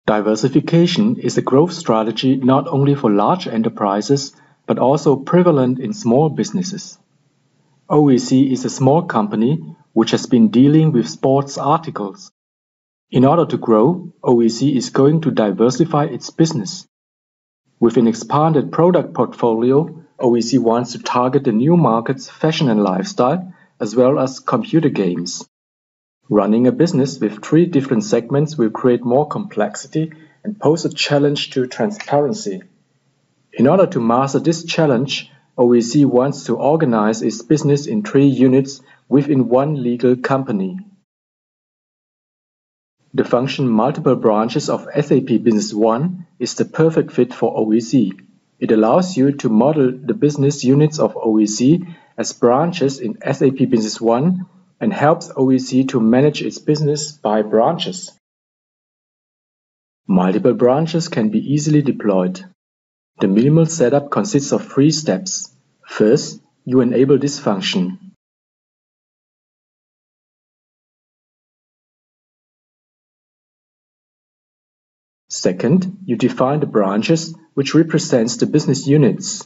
Diversification is a growth strategy not only for large enterprises, but also prevalent in small businesses. OEC is a small company which has been dealing with sports articles. In order to grow, OEC is going to diversify its business. With an expanded product portfolio, OEC wants to target the new markets fashion and lifestyle, as well as computer games. Running a business with 3 different segments will create more complexity and pose a challenge to transparency. In order to master this challenge, OEC wants to organize its business in 3 units within one legal company. The function multiple branches of SAP Business One is the perfect fit for OEC. It allows you to model the business units of OEC as branches in SAP Business One and helps OEC to manage its business by branches. Multiple branches can be easily deployed. The minimal setup consists of 3 steps. First, you enable this function. Second, you define the branches, which represents the business units.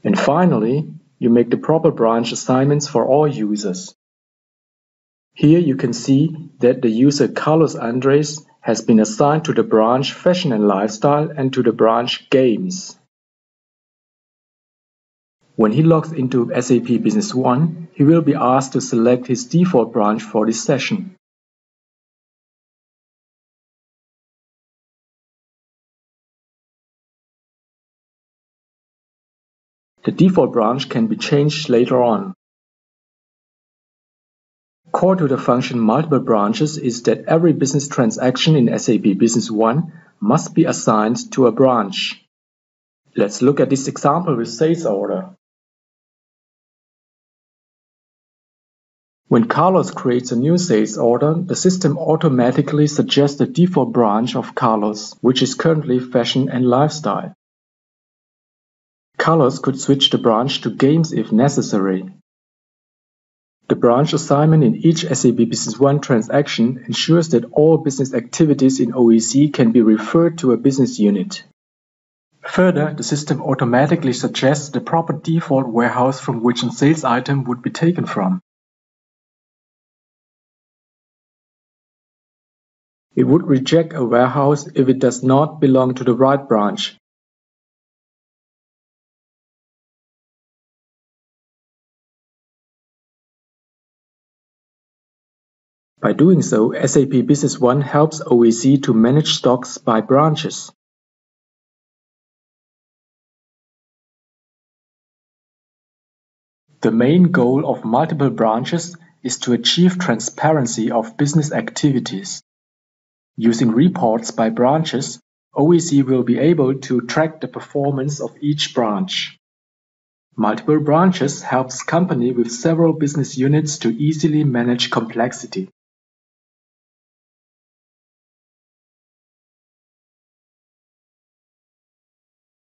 And finally, you make the proper branch assignments for all users. Here you can see that the user Carlos Andres has been assigned to the branch Fashion and Lifestyle and to the branch Games. When he logs into SAP Business One, he will be asked to select his default branch for this session. The default branch can be changed later on. Core to the function multiple branches is that every business transaction in SAP Business One must be assigned to a branch. Let's look at this example with sales order. When Carlos creates a new sales order, the system automatically suggests the default branch of Carlos, which is currently Fashion and Lifestyle. Carlos could switch the branch to Games if necessary. The branch assignment in each SAP Business One transaction ensures that all business activities in OEC can be referred to a business unit. Further, the system automatically suggests the proper default warehouse from which a sales item would be taken from. It would reject a warehouse if it does not belong to the right branch. By doing so, SAP Business One helps OEC to manage stocks by branches. The main goal of multiple branches is to achieve transparency of business activities. Using reports by branches, OEC will be able to track the performance of each branch. Multiple branches helps companies with several business units to easily manage complexity.